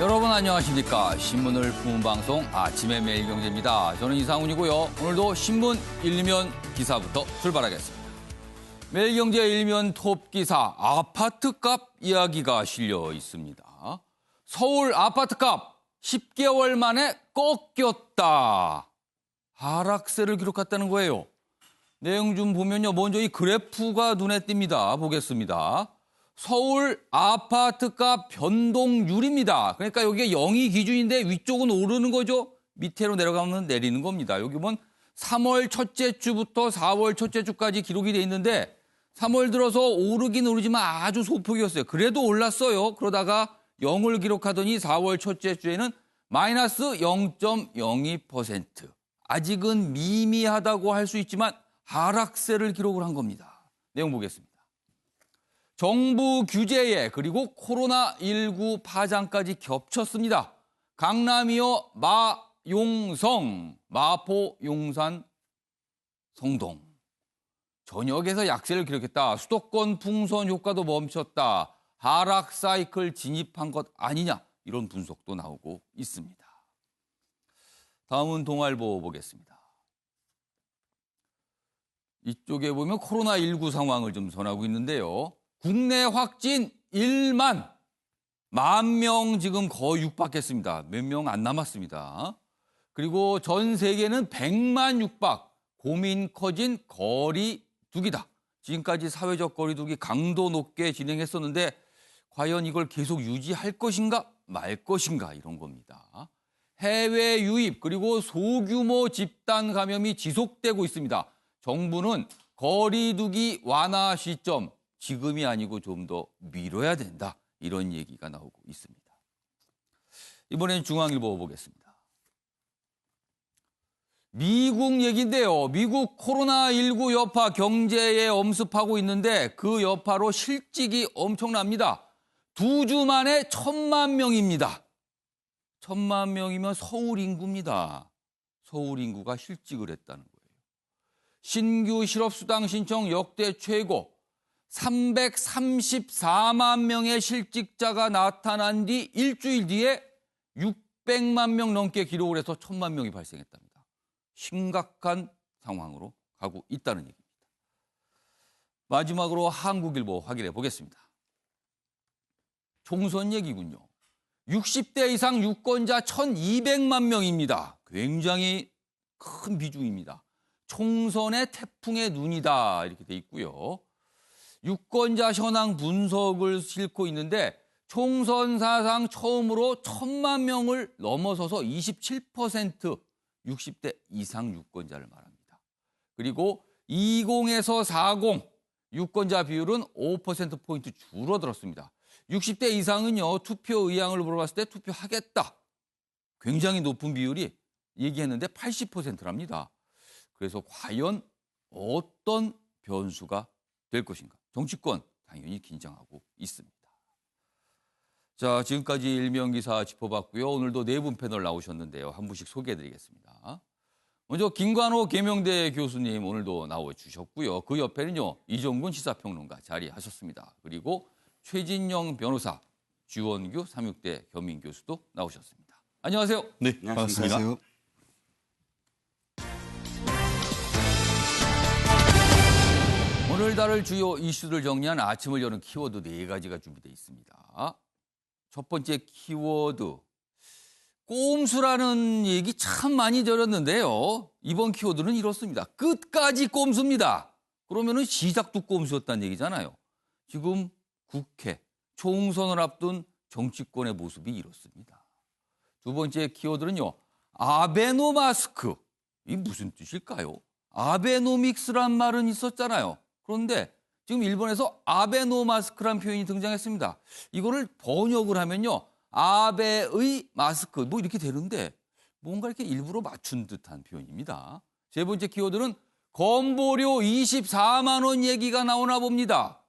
여러분 안녕하십니까. 신문을 푸는 방송 아침의 매일경제입니다. 저는 이상훈이고요. 오늘도 신문 일면 기사부터 출발하겠습니다. 매일경제 일면 톱 기사 아파트값 이야기가 실려 있습니다. 서울 아파트값 10개월 만에 꺾였다. 하락세를 기록했다는 거예요. 내용 좀 보면요. 먼저 이 그래프가 눈에 띕니다. 보겠습니다. 서울 아파트값 변동률입니다. 그러니까 여기가 0이 기준인데 위쪽은 오르는 거죠. 밑으로 내려가면 내리는 겁니다. 여기 보면 3월 첫째 주부터 4월 첫째 주까지 기록이 돼 있는데 3월 들어서 오르긴 오르지만 아주 소폭이었어요. 그래도 올랐어요. 그러다가 0을 기록하더니 4월 첫째 주에는 마이너스 0.02%. 아직은 미미하다고 할 수 있지만 하락세를 기록을 한 겁니다. 내용 보겠습니다. 정부 규제에 그리고 코로나19 파장까지 겹쳤습니다. 강남이요, 마용성, 마포, 용산, 성동. 전역에서 약세를 기록했다. 수도권 풍선 효과도 멈췄다. 하락 사이클 진입한 것 아니냐. 이런 분석도 나오고 있습니다. 다음은 동아일보 보겠습니다. 이쪽에 보면 코로나19 상황을 좀 전하고 있는데요. 국내 확진 1만 명 지금 거의 육박했습니다. 몇 명 안 남았습니다. 그리고 전 세계는 100만 육박, 고민 커진 거리 두기다. 지금까지 사회적 거리 두기 강도 높게 진행했었는데 과연 이걸 계속 유지할 것인가 말 것인가 이런 겁니다. 해외 유입 그리고 소규모 집단 감염이 지속되고 있습니다. 정부는 거리 두기 완화 시점 지금이 아니고 좀 더 미뤄야 된다. 이런 얘기가 나오고 있습니다. 이번엔 중앙일보 보겠습니다. 미국 얘기인데요. 미국 코로나19 여파 경제에 엄습하고 있는데 그 여파로 실직이 엄청납니다. 2주 만에 1,000만 명입니다. 1,000만 명이면 서울 인구입니다. 서울 인구가 실직을 했다는 거예요. 신규 실업수당 신청 역대 최고 334만 명의 실직자가 나타난 뒤 일주일 뒤에 600만 명 넘게 기록을 해서 1,000만 명이 발생했답니다. 심각한 상황으로 가고 있다는 얘기입니다. 마지막으로 한국일보 확인해 보겠습니다. 총선 얘기군요. 60대 이상 유권자 1,200만 명입니다. 굉장히 큰 비중입니다. 총선의 태풍의 눈이다 이렇게 돼 있고요. 유권자 현황 분석을 싣고 있는데 총선 사상 처음으로 1,000만 명을 넘어서서 27% 60대 이상 유권자를 말합니다. 그리고 20에서 40 유권자 비율은 5%포인트 줄어들었습니다. 60대 이상은요, 투표 의향을 물어봤을 때 투표하겠다. 굉장히 높은 비율이 얘기했는데 80%랍니다. 그래서 과연 어떤 변수가 될 것인가? 정치권 당연히 긴장하고 있습니다. 자, 지금까지 일면 기사 짚어봤고요. 오늘도 네 분 패널 나오셨는데요. 한 분씩 소개해드리겠습니다. 먼저 김관호 계명대 교수님 오늘도 나와주셨고요. 그 옆에는요, 이종근 시사평론가 자리하셨습니다. 그리고 최진영 변호사, 주원규 삼육대 겸임교수도 나오셨습니다. 안녕하세요. 네, 반갑습니다. 안녕하세요. 오늘 다룰 주요 이슈를 정리한 아침을 여는 키워드 4가지가 준비되어 있습니다. 첫 번째 키워드, 꼼수라는 얘기 참 많이 들었는데요. 이번 키워드는 이렇습니다. 끝까지 꼼수입니다. 그러면은 시작도 꼼수였다는 얘기잖아요. 지금 국회, 총선을 앞둔 정치권의 모습이 이렇습니다. 두 번째 키워드는요. 아베노마스크. 이게 무슨 뜻일까요? 아베노믹스란 말은 있었잖아요. 그런데 지금 일본에서 아베노마스크란 표현이 등장했습니다. 이거를 번역을 하면요. 아베의 마스크 뭐 이렇게 되는데 뭔가 이렇게 일부러 맞춘 듯한 표현입니다. 세 번째 키워드는 건보료 24만 원 얘기가 나오나 봅니다.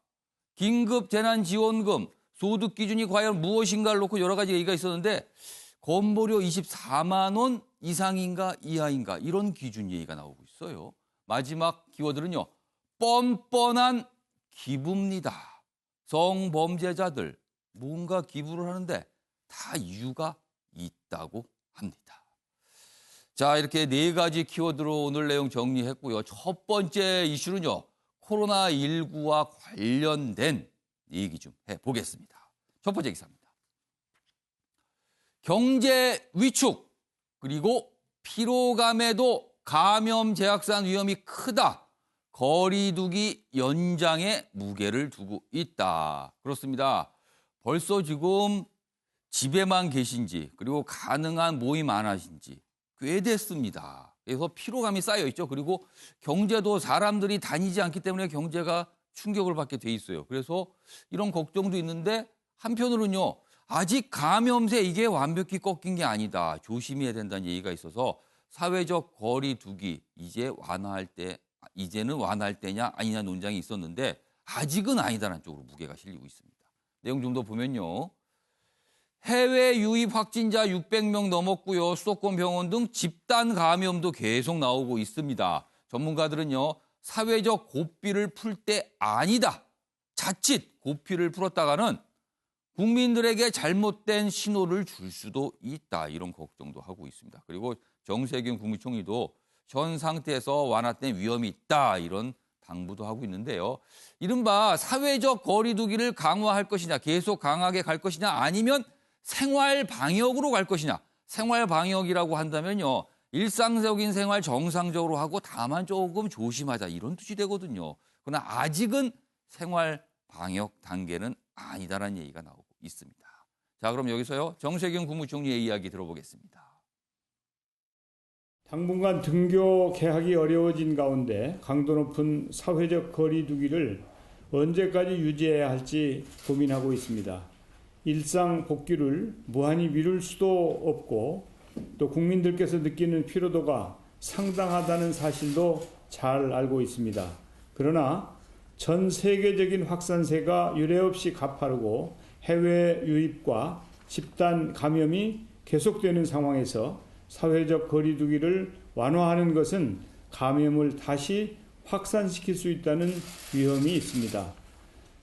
긴급 재난지원금, 소득 기준이 과연 무엇인가를 놓고 여러 가지 얘기가 있었는데 건보료 24만 원 이상인가 이하인가 이런 기준 얘기가 나오고 있어요. 마지막 키워드는요. 뻔뻔한 기부입니다. 성범죄자들 뭔가 기부를 하는데 다 이유가 있다고 합니다. 자, 이렇게 네 가지 키워드로 오늘 내용 정리했고요. 첫 번째 이슈는요. 코로나19와 관련된 얘기 좀 해보겠습니다. 첫 번째 기사입니다. 경제 위축 그리고 피로감에도 감염 재확산 위험이 크다. 거리두기 연장에 무게를 두고 있다. 그렇습니다. 벌써 지금 집에만 계신지 그리고 가능한 모임 안 하신지 꽤 됐습니다. 그래서 피로감이 쌓여 있죠. 그리고 경제도 사람들이 다니지 않기 때문에 경제가 충격을 받게 돼 있어요. 그래서 이런 걱정도 있는데 한편으로는요. 아직 감염세 이게 완벽히 꺾인 게 아니다. 조심해야 된다는 얘기가 있어서 사회적 거리 두기 이제는 완화할 때냐 아니냐 논쟁이 있었는데 아직은 아니다라는 쪽으로 무게가 실리고 있습니다. 내용 좀 더 보면요. 해외 유입 확진자 600명 넘었고요. 수도권 병원 등 집단 감염도 계속 나오고 있습니다. 전문가들은요. 사회적 고삐를 풀 때 아니다. 자칫 고삐를 풀었다가는 국민들에게 잘못된 신호를 줄 수도 있다. 이런 걱정도 하고 있습니다. 그리고 정세균 국무총리도 현 상태에서 완화된 위험이 있다. 이런 당부도 하고 있는데요. 이른바 사회적 거리 두기를 강화할 것이냐, 계속 강하게 갈 것이냐, 아니면 생활 방역으로 갈 것이냐. 생활 방역이라고 한다면요. 일상적인 생활 정상적으로 하고 다만 조금 조심하자. 이런 뜻이 되거든요. 그러나 아직은 생활 방역 단계는 아니다라는 얘기가 나오고 있습니다. 자, 그럼 여기서요. 정세균 국무총리의 이야기 들어보겠습니다. 당분간 등교 개학이 어려워진 가운데 강도 높은 사회적 거리 두기를 언제까지 유지해야 할지 고민하고 있습니다. 일상 복귀를 무한히 미룰 수도 없고 또 국민들께서 느끼는 피로도가 상당하다는 사실도 잘 알고 있습니다. 그러나 전 세계적인 확산세가 유례없이 가파르고 해외 유입과 집단 감염이 계속되는 상황에서 사회적 거리 두기를 완화하는 것은 감염을 다시 확산시킬 수 있다는 위험이 있습니다.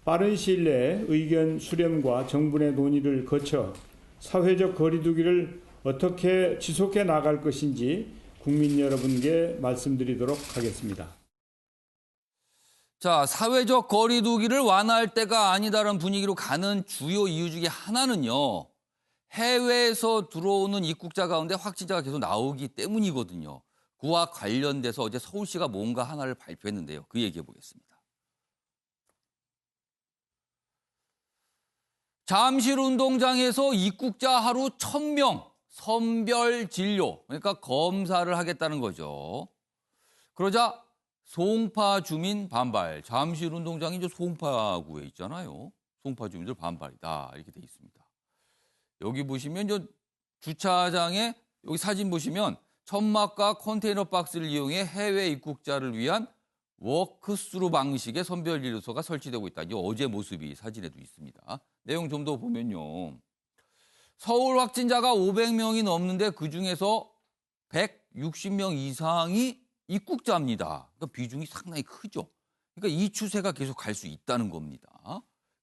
빠른 시일 내에 의견 수렴과 정부의 논의를 거쳐 사회적 거리 두기를 어떻게 지속해 나갈 것인지 국민 여러분께 말씀드리도록 하겠습니다. 자, 사회적 거리 두기를 완화할 때가 아니다라는 분위기로 가는 주요 이유 중에 하나는요. 해외에서 들어오는 입국자 가운데 확진자가 계속 나오기 때문이거든요. 그와 관련돼서 어제 서울시가 뭔가 하나를 발표했는데요. 그 얘기해 보겠습니다. 잠실 운동장에서 입국자 하루 1,000명 선별 진료, 그러니까 검사를 하겠다는 거죠. 그러자 송파 주민 반발. 잠실 운동장이 이제 송파구에 있잖아요. 송파 주민들 반발이다. 이렇게 돼 있습니다. 여기 보시면 저 주차장에 여기 사진 보시면 천막과 컨테이너 박스를 이용해 해외 입국자를 위한 워크스루 방식의 선별진료소가 설치되고 있다. 이 어제 모습이 사진에도 있습니다. 내용 좀 더 보면요. 서울 확진자가 500명이 넘는데 그중에서 160명 이상이 입국자입니다. 그러니까 비중이 상당히 크죠. 그러니까 이 추세가 계속 갈 수 있다는 겁니다.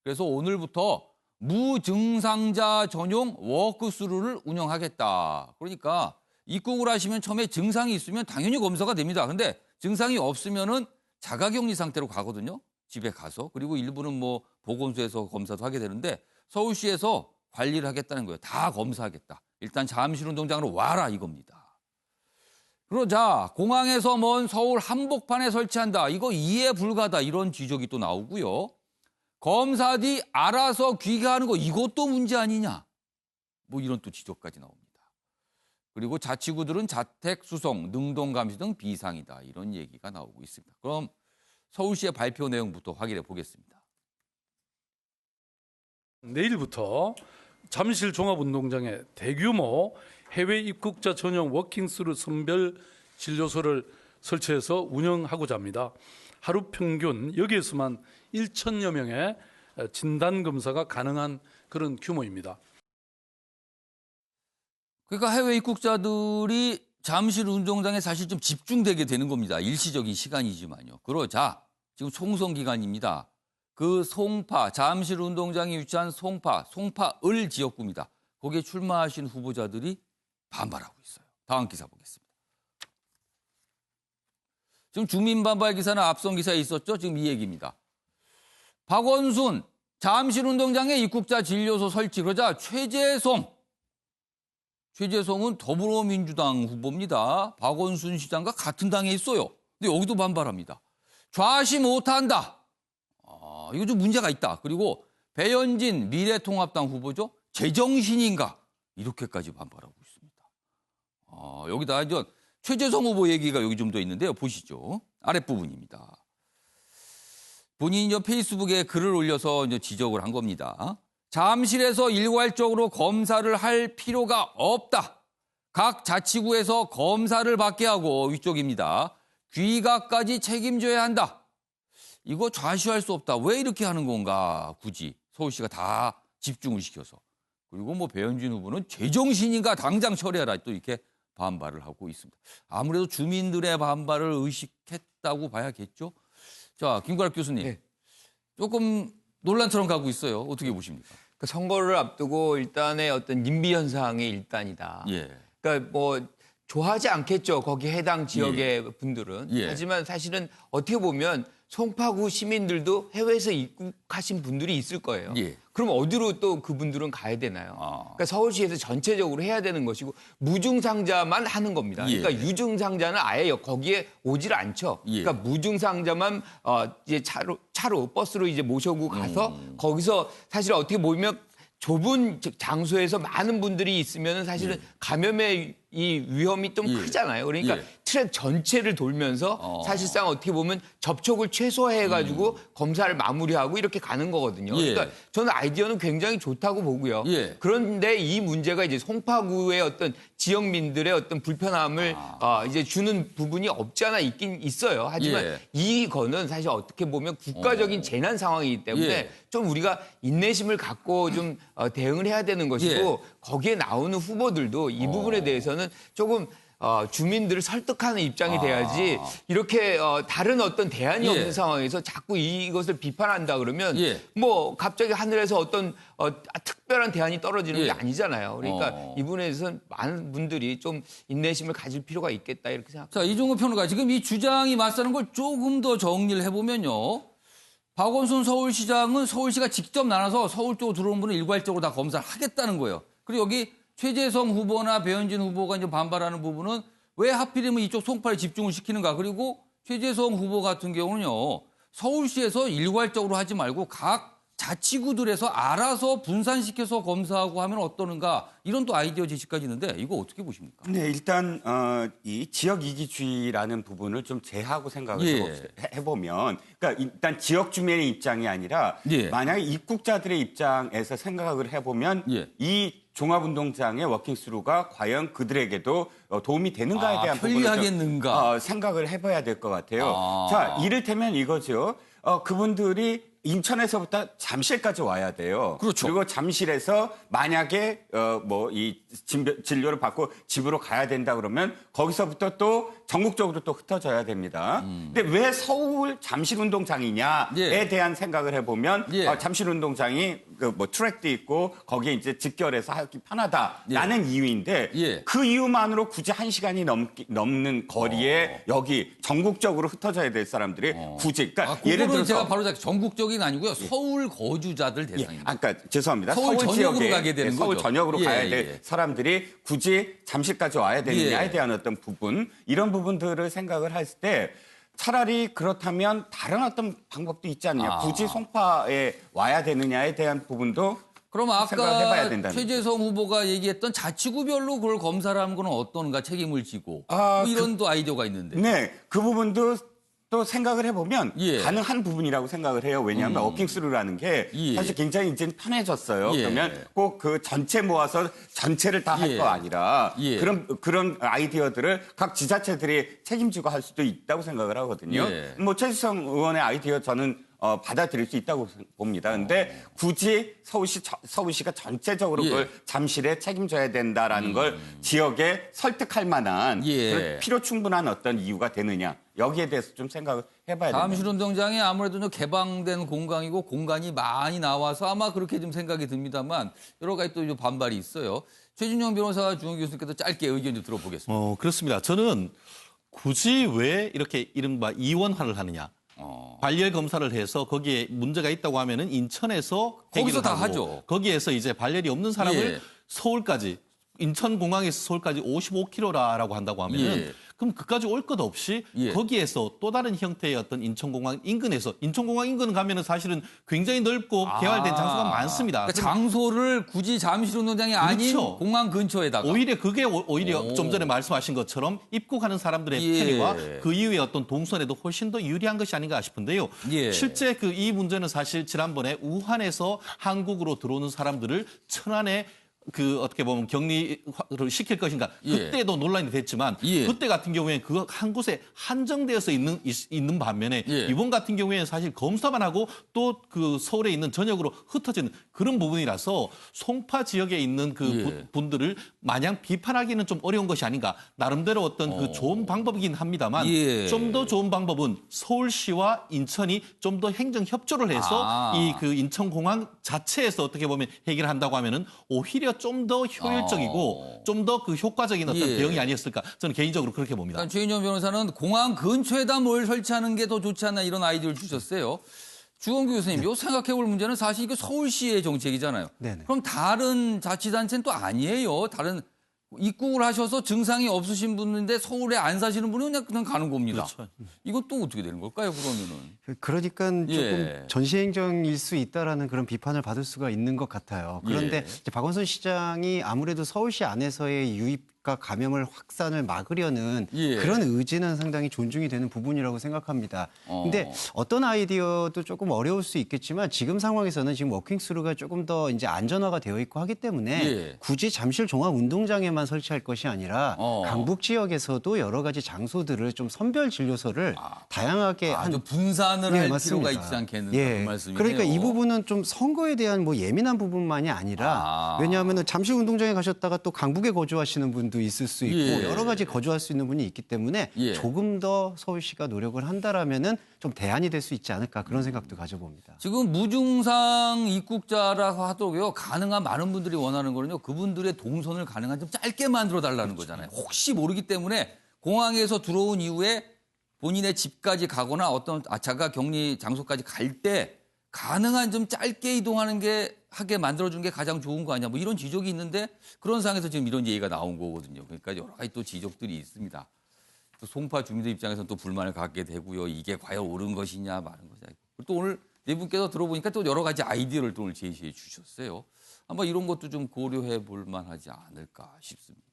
그래서 오늘부터 무증상자 전용 워크스루를 운영하겠다. 그러니까 입국을 하시면 처음에 증상이 있으면 당연히 검사가 됩니다. 근데 증상이 없으면은 자가격리 상태로 가거든요. 집에 가서. 그리고 일부는 뭐 보건소에서 검사도 하게 되는데 서울시에서 관리를 하겠다는 거예요. 다 검사하겠다. 일단 잠실 운동장으로 와라 이겁니다. 그러자 공항에서 먼 서울 한복판에 설치한다. 이거 이해 불가다. 이런 지적이 또 나오고요. 검사 뒤 알아서 귀가하는 거 이것도 문제 아니냐. 뭐 이런 또 지적까지 나옵니다. 그리고 자치구들은 자택 수송, 능동 감시 등 비상이다. 이런 얘기가 나오고 있습니다. 그럼 서울시의 발표 내용부터 확인해 보겠습니다. 내일부터 잠실 종합운동장에 대규모 해외 입국자 전용 워킹스루 선별 진료소를 설치해서 운영하고자 합니다. 하루 평균 여기에서만 1,000여 명의 진단검사가 가능한 그런 규모입니다. 그러니까 해외 입국자들이 잠실 운동장에 사실 좀 집중되게 되는 겁니다. 일시적인 시간이지만요. 그러자 지금 총선 기간입니다. 그 송파, 잠실 운동장이 위치한 송파을 지역구입니다. 거기에 출마하신 후보자들이 반발하고 있어요. 다음 기사 보겠습니다. 지금 주민 반발 기사는 앞선 기사에 있었죠. 지금 이 얘기입니다. 박원순 잠실운동장에 입국자 진료소 설치 그러자 최재성은 더불어민주당 후보입니다. 박원순 시장과 같은 당에 있어요. 근데 여기도 반발합니다. 좌시 못한다. 이거 좀 문제가 있다. 그리고 배현진 미래통합당 후보죠. 제정신인가 이렇게까지 반발하고 있습니다. 여기다 이제 최재성 후보 얘기가 여기 좀 더 있는데요. 보시죠. 아랫부분입니다. 본인이 이제 페이스북에 글을 올려서 이제 지적을 한 겁니다. 잠실에서 일괄적으로 검사를 할 필요가 없다. 각 자치구에서 검사를 받게 하고 위쪽입니다. 귀가까지 책임져야 한다. 이거 좌시할 수 없다. 왜 이렇게 하는 건가? 굳이 서울시가 다 집중을 시켜서. 그리고 뭐 배현진 후보는 제정신인가 당장 처리하라 또 이렇게 반발을 하고 있습니다. 아무래도 주민들의 반발을 의식했다고 봐야겠죠. 자, 김가락 교수님. 네. 조금 논란처럼 가고 있어요. 어떻게 보십니까? 그 선거를 앞두고 일단의 어떤 nim비 현상이 일단이다. 예. 그러니까 뭐 좋아하지 않겠죠. 거기 해당 지역의 분들은. 예. 하지만 사실은 어떻게 보면 송파구 시민들도 해외에서 입국하신 분들이 있을 거예요. 예. 그럼 어디로 또 그분들은 가야 되나요? 아. 그러니까 서울시에서 전체적으로 해야 되는 것이고 무증상자만 하는 겁니다. 예. 그러니까 유증상자는 아예 거기에 오질 않죠. 예. 그러니까 무증상자만 이제 차로 버스로 이제 모셔고 가서 거기서 사실 어떻게 보면 좁은 장소에서 많은 분들이 있으면 사실은 감염의 이 위험이 좀 예. 크잖아요. 그러니까 예. 트랙 전체를 돌면서 사실상 어떻게 보면 접촉을 최소화해가지고 검사를 마무리하고 이렇게 가는 거거든요. 예. 그러니까 저는 아이디어는 굉장히 좋다고 보고요. 예. 그런데 이 문제가 이제 송파구의 어떤 지역민들의 어떤 불편함을 이제 주는 부분이 없지 않아 있긴 있어요. 하지만 예. 이거는 사실 어떻게 보면 국가적인 재난 상황이기 때문에 예. 좀 우리가 인내심을 갖고 좀 대응을 해야 되는 것이고 예. 거기에 나오는 후보들도 이 부분에 대해서는 조금 주민들을 설득하는 입장이 돼야지 이렇게 다른 어떤 대안이 예. 없는 상황에서 자꾸 이것을 비판한다 그러면 예. 뭐 갑자기 하늘에서 어떤 특별한 대안이 떨어지는 예. 게 아니잖아요. 그러니까 이 부분에 대해서는 많은 분들이 좀 인내심을 가질 필요가 있겠다 이렇게 생각합니다. 자, 이종호 평론가 지금 이 주장이 맞서는 걸 조금 더 정리를 해보면요. 박원순 서울시장은 서울시가 직접 나눠서 서울 쪽으로 들어온 분은 일괄적으로 다 검사를 하겠다는 거예요. 그리고 여기 최재성 후보나 배현진 후보가 이제 반발하는 부분은 왜 하필이면 이쪽 송파에 집중을 시키는가. 그리고 최재성 후보 같은 경우는요. 서울시에서 일괄적으로 하지 말고 각 자치구들에서 알아서 분산시켜서 검사하고 하면 어떠는가. 이런 또 아이디어 제시까지 있는데 이거 어떻게 보십니까? 네, 일단 이 지역 이기주의라는 부분을 좀 제하고 생각을 예. 해보면, 그러니까 일단 지역 주민의 입장이 아니라 예. 만약에 입국자들의 입장에서 생각을 해보면 예. 이 종합운동장의 워킹스루가 과연 그들에게도 도움이 되는가에 대한 부분을 편리하겠는가. 좀, 생각을 해봐야 될 것 같아요. 아. 자, 이를테면 이거죠. 그분들이 인천에서부터 잠실까지 와야 돼요. 그렇죠. 그리고 잠실에서 만약에 뭐 이 진료를 받고 집으로 가야 된다 그러면 거기서부터 또 전국적으로 또 흩어져야 됩니다. 근데 왜 서울 잠실운동장이냐에 예. 대한 생각을 해보면 예. 잠실운동장이 그 뭐 트랙도 있고 거기에 이제 직결해서 하기 편하다라는 이유인데 예. 그 이유만으로 굳이 1시간이 넘는 거리에 여기 전국적으로 흩어져야 될 사람들이 굳이 그러니까 예를 그거는 들어서 제가 바로 전국적인 아니고요. 서울 거주자들 대상입니다. 아까 죄송합니다. 서울 전역으로 지역에 가게 되는 서울 거죠. 전역으로 예, 가야 될 예. 사람들이 굳이 잠실까지 와야 되느냐에 예. 대한 어떤 부분 이런 부분들을 생각을 했을 때 차라리 그렇다면 다른 어떤 방법도 있지 않느냐. 굳이 송파에 와야 되느냐에 대한 부분도 그럼 생각을 해봐야 아까 된다는 최재성 후보가 얘기했던 자치구별로 그걸 검사를 하는 건 어떤가 책임을 지고 아, 뭐 이런 또 아이디어가 있는데. 네, 그 부분도 또 생각을 해보면 예. 가능한 부분이라고 생각을 해요. 왜냐하면 워킹스루라는 게 예. 사실 굉장히 이제는 편해졌어요. 예. 그러면 꼭 그 전체 모아서 전체를 다 할 예. 거 아니라 예. 그런 아이디어들을 각 지자체들이 책임지고 할 수도 있다고 생각을 하거든요. 예. 뭐 최지성 의원의 아이디어 저는 받아들일 수 있다고 봅니다. 근데 굳이 서울시가 전체적으로 예. 그걸 잠실에 책임져야 된다라는 걸 지역에 설득할 만한 예. 그런 필요 충분한 어떤 이유가 되느냐. 여기에 대해서 좀 생각을 해봐야 됩니다. 잠실운동장이 아무래도 좀 개방된 공간이고 공간이 많이 나와서 아마 그렇게 좀 생각이 듭니다만 여러 가지 또 반발이 있어요. 최진영 변호사와 주원 교수님께서 짧게 의견 좀 들어보겠습니다. 그렇습니다. 저는 굳이 왜 이렇게 이른바 이원화를 하느냐. 발열 검사를 해서 거기에 문제가 있다고 하면은 인천에서 거기서 해결을 다 하고 하죠. 거기에서 이제 발열이 없는 사람을 예. 서울까지 인천공항에서 서울까지 55km라고 한다고 하면은 예. 그럼 그까지 올 것 없이 예. 거기에서 또 다른 형태의 어떤 인천공항 인근에서 인천공항 인근 가면은 사실은 굉장히 넓고 개발된 장소가 많습니다. 그러니까 장소를 굳이 잠실운동장이 아닌 그렇죠. 공항 근처에다가. 오히려 그게 오히려 오. 좀 전에 말씀하신 것처럼 입국하는 사람들의 예. 편의와 그 이후의 어떤 동선에도 훨씬 더 유리한 것이 아닌가 싶은데요. 예. 실제 이 문제는 사실 지난번에 우한에서 한국으로 들어오는 사람들을 천안에 어떻게 보면 격리를 시킬 것인가. 예. 그때도 논란이 됐지만 예. 그때 같은 경우에는 그 한 곳에 한정되어서 있는 반면에 예. 이번 같은 경우에는 사실 검사만 하고 또 그 서울에 있는 전역으로 흩어지는 그런 부분이라서 송파 지역에 있는 그 분들을 마냥 비판하기는 좀 어려운 것이 아닌가. 나름대로 어떤 그 좋은 방법이긴 합니다만 예. 좀 더 좋은 방법은 서울시와 인천이 좀 더 행정 협조를 해서 이 그 인천공항 자체에서 어떻게 보면 해결한다고 하면은 오히려 좀 더 효율적이고 좀 더 그 효과적인 어떤 예. 대응이 아니었을까 저는 개인적으로 그렇게 봅니다. 그러니까 최인영 변호사는 공항 근처에다 뭘 설치하는 게 더 좋지 않나 이런 아이디어를 주셨어요. 주원규 교수님, 요 생각해볼 문제는 사실 이게 서울시의 정책이잖아요. 네네. 그럼 다른 자치단체는 또 아니에요. 다른 입국을 하셔서 증상이 없으신 분인데 서울에 안 사시는 분은 그냥 가는 겁니다. 그렇죠. 이건 또 어떻게 되는 걸까요, 그러면은? 그러니까 조금 예. 전시행정일 수 있다라는 그런 비판을 받을 수가 있는 것 같아요. 그런데 예. 이제 박원순 시장이 아무래도 서울시 안에서의 유입과 감염을 확산을 막으려는 예. 그런 의지는 상당히 존중이 되는 부분이라고 생각합니다. 근데 어떤 아이디어도 조금 어려울 수 있겠지만 지금 상황에서는 지금 워킹스루가 조금 더 이제 안전화가 되어 있고 하기 때문에 예. 굳이 잠실 종합운동장에만 설치할 것이 아니라 어. 강북 지역에서도 여러 가지 장소들을 좀 선별 진료소를 다양하게 아주 분산을 할 필요가 있지 않겠는 그런 말씀이네요. 그러니까 이 부분은 좀 선거에 대한 뭐 예민한 부분만이 아니라 왜냐하면 잠실 운동장에 가셨다가 또 강북에 거주하시는 분도 있을 수 있고 예. 여러 가지 거주할 수 있는 분이 있기 때문에 예. 조금 더 서울시가 노력을 한다라면은 좀 대안이 될 수 있지 않을까 그런 생각도 가져봅니다. 지금 무증상 입국자라고 하더라고요. 가능한 많은 분들이 원하는 거는요. 그분들의 동선을 가능한 좀 짧게 만들어 달라는 거잖아요. 혹시 모르기 때문에 공항에서 들어온 이후에 본인의 집까지 가거나 어떤 자가 격리 장소까지 갈 때 가능한 좀 짧게 이동하는 게 하게 만들어주는 게 가장 좋은 거 아니냐. 뭐 이런 지적이 있는데 그런 상황에서 지금 이런 얘기가 나온 거거든요. 그러니까 여러 가지 또 지적들이 있습니다. 또 송파 주민들 입장에서는 또 불만을 갖게 되고요. 이게 과연 옳은 것이냐 마른 것이냐. 또 오늘 네 분께서 들어보니까 또 여러 가지 아이디어를 또 오늘 제시해 주셨어요. 한번 이런 것도 좀 고려해 볼 만하지 않을까 싶습니다.